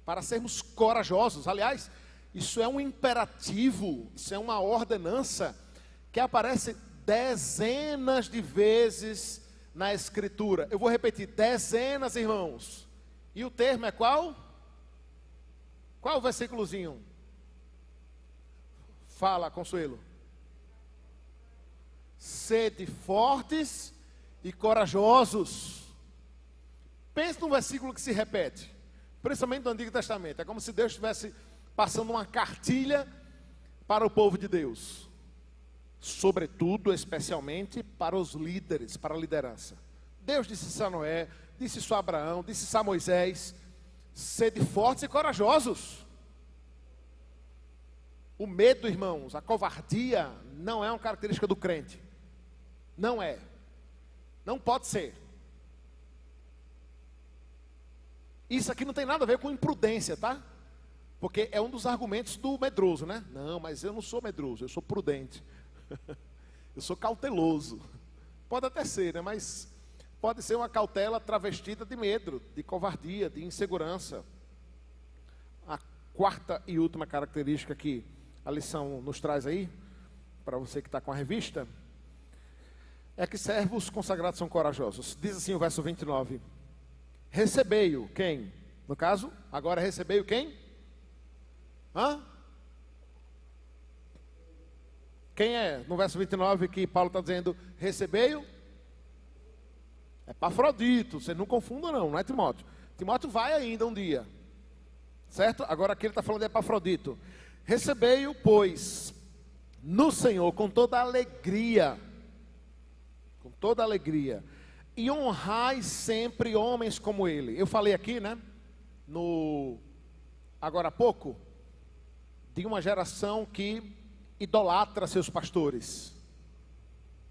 Para sermos corajosos. Aliás, isso é um imperativo, isso é uma ordenança que aparece dezenas de vezes na Escritura. Eu vou repetir, dezenas, irmãos. E o termo é qual? Qual o versículozinho? Fala, Consuelo. Sede fortes e corajosos. Pense num versículo que se repete, principalmente no Antigo Testamento. É como se Deus estivesse passando uma cartilha para o povo de Deus. Sobretudo, especialmente para os líderes, para a liderança. Deus disse isso a Noé, disse isso a Abraão, disse isso a Moisés. Sede fortes e corajosos. O medo, irmãos, a covardia não é uma característica do crente. Não é. Não pode ser. Isso aqui não tem nada a ver com imprudência, tá? Porque é um dos argumentos do medroso, né? Não, mas eu não sou medroso, eu sou prudente. Eu sou cauteloso. Pode até ser, né? Mas pode ser uma cautela travestida de medo, de covardia, de insegurança. A quarta e última característica que a lição nos traz aí, para você que está com a revista, é que servos consagrados são corajosos. Diz assim o verso 29. Recebei-o, quem? No caso, agora recebei-o quem? Quem é? No verso 29 que Paulo está dizendo, recebei-o? É Epafrodito, você não confunda não é Timóteo. Timóteo vai ainda um dia, certo? Agora aqui ele está falando de Epafrodito. Recebei-o, pois, no Senhor, com toda alegria, e honrai sempre homens como ele. Eu falei aqui, né, agora há pouco, de uma geração que idolatra seus pastores,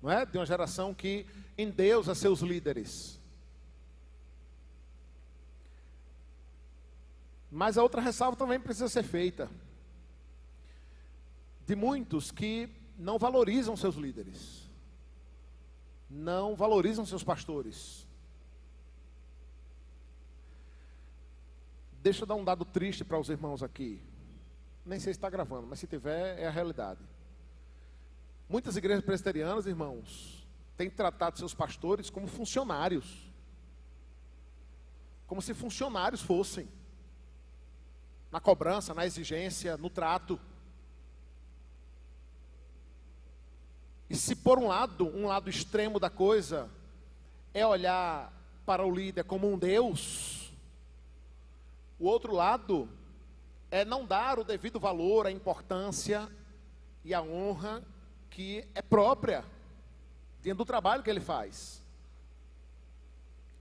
não é? De uma geração que endeusa seus líderes. Mas a outra ressalva também precisa ser feita. De muitos que não valorizam seus líderes, não valorizam seus pastores. Deixa eu dar um dado triste para os irmãos aqui. Nem sei se está gravando, mas se tiver, é a realidade. Muitas igrejas presbiterianas, irmãos, têm tratado seus pastores como funcionários. Como se funcionários fossem. Na cobrança, na exigência, no trato. E se por um lado extremo da coisa é olhar para o líder como um Deus, o outro lado é não dar o devido valor, a importância e a honra que é própria dentro do trabalho que ele faz.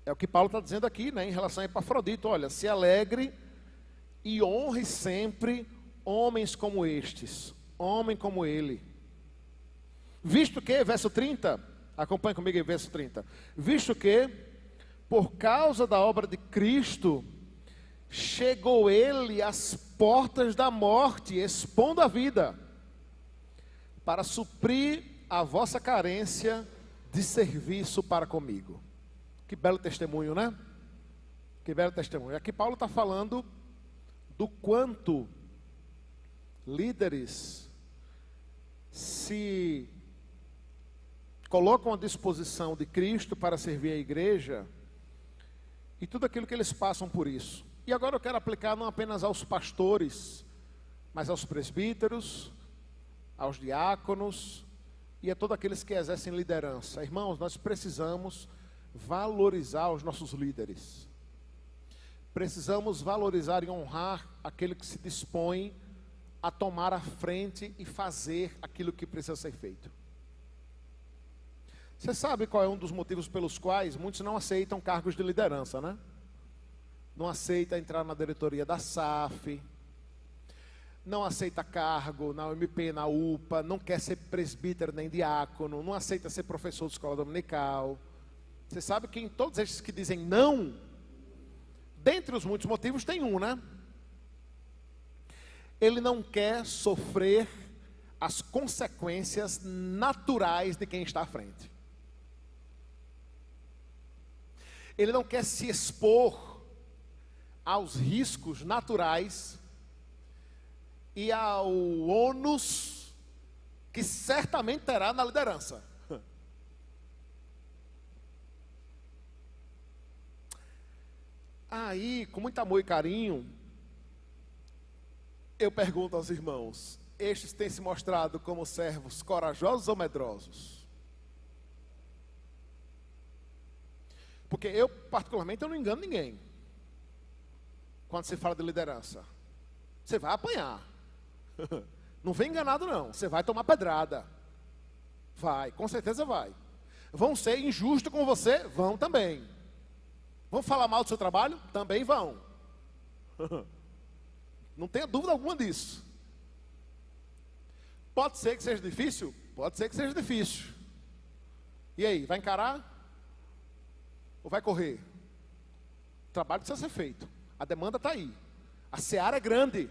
É o que Paulo está dizendo aqui, né, em relação a Epafrodito. Olha, se alegre e honre sempre homens como estes, homem como ele. Visto que, verso 30, acompanhe comigo em verso 30. Visto que, por causa da obra de Cristo, chegou ele às portas da morte, expondo a vida, para suprir a vossa carência de serviço para comigo. Que belo testemunho, né? Que belo testemunho. Aqui Paulo está falando do quanto líderes se colocam à disposição de Cristo para servir a igreja e tudo aquilo que eles passam por isso. E agora eu quero aplicar não apenas aos pastores, mas aos presbíteros, aos diáconos e a todos aqueles que exercem liderança. Irmãos, nós precisamos valorizar os nossos líderes. Precisamos valorizar e honrar aquele que se dispõe a tomar a frente e fazer aquilo que precisa ser feito. Você sabe qual é um dos motivos pelos quais muitos não aceitam cargos de liderança, né? Não aceita entrar na diretoria da SAF, não aceita cargo na UMP, na UPA, não quer ser presbítero nem diácono, não aceita ser professor de escola dominical. Você sabe que em todos esses que dizem não, dentre os muitos motivos tem um, né? Ele não quer sofrer as consequências naturais de quem está à frente. Ele não quer se expor aos riscos naturais e ao ônus que certamente terá na liderança. Aí, com muito amor e carinho, eu pergunto aos irmãos: estes têm se mostrado como servos corajosos ou medrosos? Porque eu, particularmente, eu não engano ninguém. Quando se fala de liderança, você vai apanhar. Não vem enganado não, você vai tomar pedrada. Vai, com certeza vai. Vão ser injustos com você? Vão também. Vão falar mal do seu trabalho? Também vão. Não tenha dúvida alguma disso. Pode ser que seja difícil? Pode ser que seja difícil. E aí, vai encarar? Ou vai correr? O trabalho precisa ser feito. A demanda está aí. A seara é grande.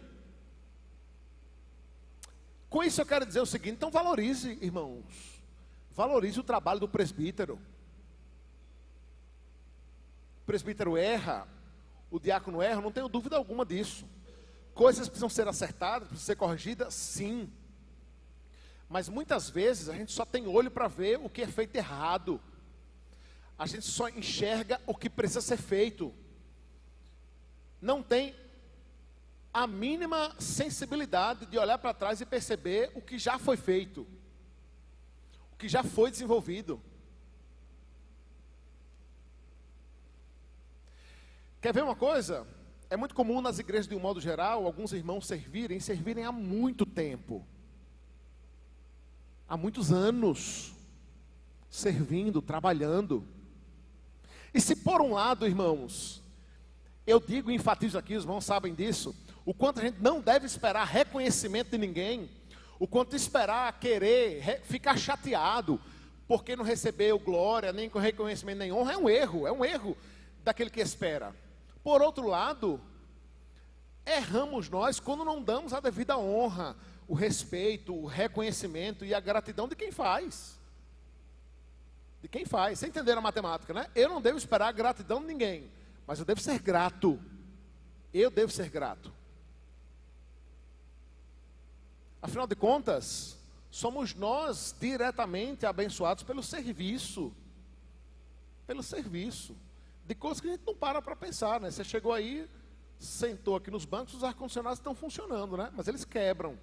Com isso eu quero dizer o seguinte: então valorize, irmãos. Valorize o trabalho do presbítero. O presbítero erra, o diácono erra, não tenho dúvida alguma disso. Coisas precisam ser acertadas, precisam ser corrigidas, sim. Mas muitas vezes a gente só tem olho para ver o que é feito errado. A gente só enxerga o que precisa ser feito. Não tem a mínima sensibilidade de olhar para trás e perceber o que já foi feito, o que já foi desenvolvido. Quer ver uma coisa? É muito comum nas igrejas, de um modo geral, alguns irmãos servirem há muito tempo, há muitos anos, servindo, trabalhando. E se por um lado, irmãos, eu digo e enfatizo aqui, os irmãos sabem disso, o quanto a gente não deve esperar reconhecimento de ninguém, o quanto esperar, querer, ficar chateado, porque não recebeu glória, nem com reconhecimento, nem honra, é um erro daquele que espera. Por outro lado, erramos nós quando não damos a devida honra, o respeito, o reconhecimento e a gratidão de quem faz. De quem faz. Você entenderam a matemática, né? Eu não devo esperar a gratidão de ninguém, mas eu devo ser grato. Eu devo ser grato. Afinal de contas, somos nós diretamente abençoados pelo serviço. Pelo serviço. De coisas que a gente não para pensar, né? Você chegou aí, sentou aqui nos bancos, os ar-condicionados estão funcionando, né? Mas eles quebram.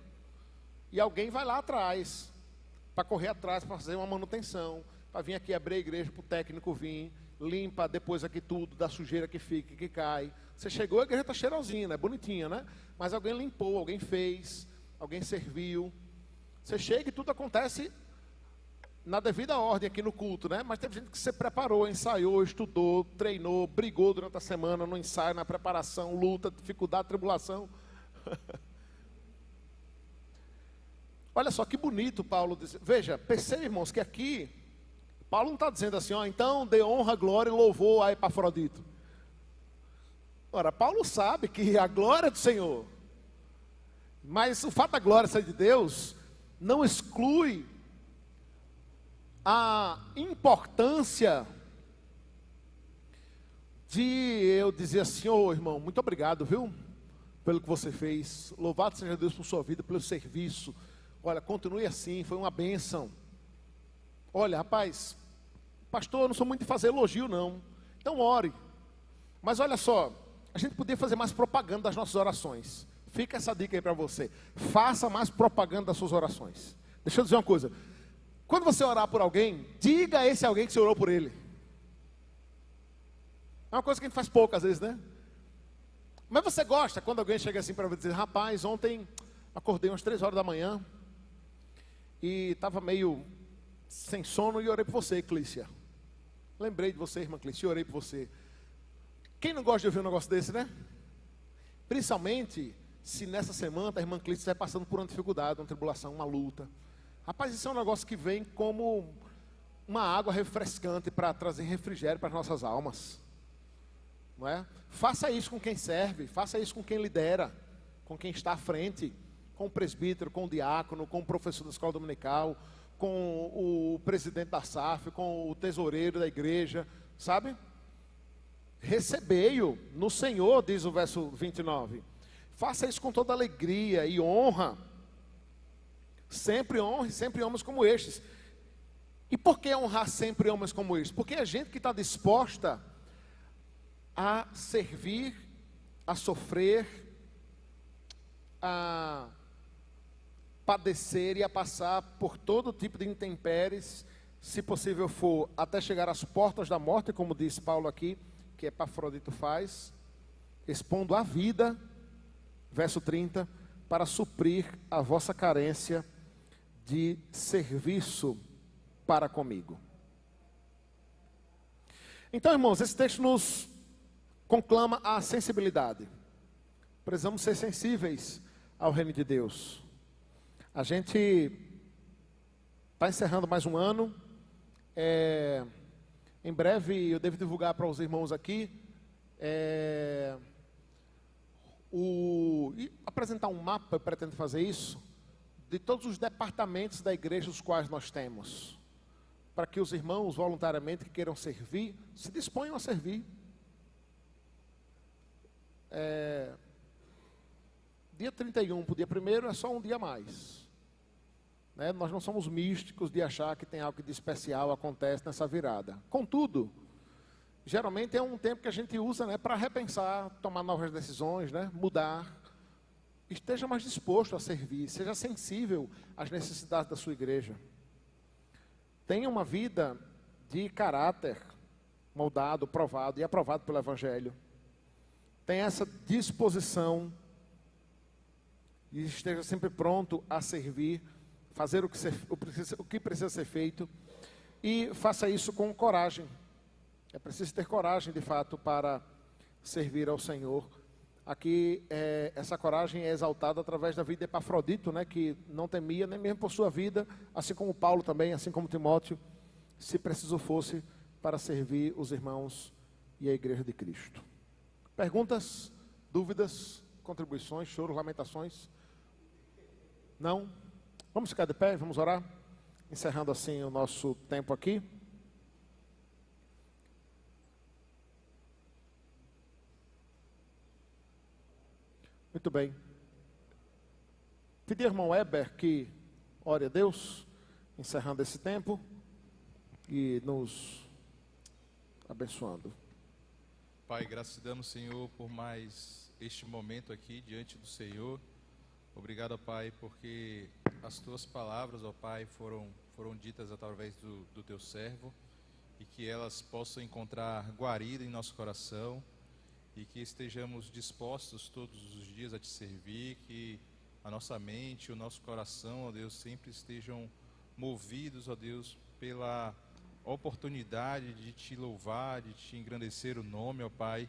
E alguém vai lá atrás, para correr atrás, para fazer uma manutenção, para vir aqui abrir a igreja para o técnico vir, limpa depois aqui tudo, da sujeira que fica, que cai. Você chegou, a igreja está cheirosinha, né? Bonitinha, né? Mas alguém limpou, alguém fez, alguém serviu. Você chega e tudo acontece na devida ordem aqui no culto, né? Mas teve gente que se preparou, ensaiou, estudou, treinou, brigou durante a semana no ensaio, na preparação, luta, dificuldade, tribulação. Olha só que bonito Paulo diz. Veja, perceba, irmãos, que aqui Paulo não está dizendo assim, ó, então dê honra, glória e louvor a Epafrodito. Ora, Paulo sabe que a glória é do Senhor. Mas o fato da glória ser de Deus não exclui a importância de eu dizer assim, ô irmão, muito obrigado, viu? Pelo que você fez. Louvado seja Deus por sua vida, pelo serviço. Olha, continue assim, foi uma bênção. Olha, rapaz, pastor, eu não sou muito de fazer elogio, não. Então ore. Mas olha só, a gente podia fazer mais propaganda das nossas orações. Fica essa dica aí para você. Faça mais propaganda das suas orações. Deixa eu dizer uma coisa. Quando você orar por alguém, diga a esse alguém que você orou por ele. É uma coisa que a gente faz pouco às vezes, né? Mas você gosta quando alguém chega assim para você dizer, rapaz, ontem acordei umas 3 horas da manhã e estava meio sem sono e orei por você, Clícia. Lembrei de você, irmã Clícia, e orei por você. Quem não gosta de ouvir um negócio desse, né? Principalmente se nessa semana a irmã Clícia estiver passando por uma dificuldade, uma tribulação, uma luta. Rapaz, isso é um negócio que vem como uma água refrescante para trazer refrigério para as nossas almas. Não é? Faça isso com quem serve, faça isso com quem lidera, com quem está à frente, com o presbítero, com o diácono, com o professor da escola dominical, com o presidente da SAF, com o tesoureiro da igreja, sabe? Recebei-o no Senhor, diz o verso 29. Faça isso com toda alegria e honra. Sempre honre, sempre homens como estes. E por que honrar sempre homens como estes? Porque é gente que está disposta a servir, a sofrer, a padecer e a passar por todo tipo de intempéries, se possível for, até chegar às portas da morte, como diz Paulo aqui, que Epafrodito faz, expondo a vida, verso 30, para suprir a vossa carência de serviço para comigo. Então, irmãos, esse texto nos conclama a sensibilidade. Precisamos ser sensíveis ao reino de Deus. A gente está encerrando mais um ano. Em breve eu devo divulgar para os irmãos aqui e apresentar um mapa, eu pretendo fazer isso, de todos os departamentos da igreja os quais nós temos, para que os irmãos voluntariamente que queiram servir, se disponham a servir. Dia 31 para o dia 1º é só um dia a mais. Né? Nós não somos místicos de achar que tem algo de especial acontece nessa virada. Contudo, geralmente é um tempo que a gente usa, né, para repensar, tomar novas decisões, né, mudar. Esteja mais disposto a servir, seja sensível às necessidades da sua igreja. Tenha uma vida de caráter moldado, provado e aprovado pelo Evangelho. Tenha essa disposição e esteja sempre pronto a servir, fazer o que precisa ser feito e faça isso com coragem. É preciso ter coragem, de fato, para servir ao Senhor. Aqui, essa coragem é exaltada através da vida de Epafrodito, né, que não temia nem mesmo por sua vida, assim como Paulo também, assim como Timóteo, se preciso fosse, para servir os irmãos e a igreja de Cristo. Perguntas, dúvidas, contribuições, choros, lamentações? Não? Vamos ficar de pé, vamos orar? Encerrando assim o nosso tempo aqui. Muito bem. Pedir ao irmão Weber que ore a Deus, encerrando esse tempo e nos abençoando. Pai, graças te damos, Senhor, por mais este momento aqui diante do Senhor. Obrigado, Pai, porque as tuas palavras, ó Pai, foram foram ditas através do teu servo, e que elas possam encontrar guarida em nosso coração, e que estejamos dispostos todos os dias a te servir, que a nossa mente, o nosso coração, ó Deus, sempre estejam movidos, ó Deus, pela oportunidade de te louvar, de te engrandecer o nome, ó Pai,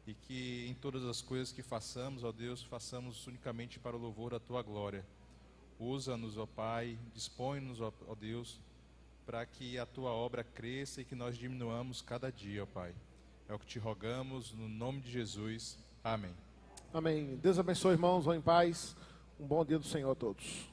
e que em todas as coisas que façamos, ó Deus, façamos unicamente para o louvor da tua glória. Usa-nos, ó Pai, dispõe-nos, ó Deus, para que a tua obra cresça e que nós diminuamos cada dia, ó Pai. É o que te rogamos, no nome de Jesus. Amém. Amém. Deus abençoe, irmãos. Vão em paz. Um bom dia do Senhor a todos.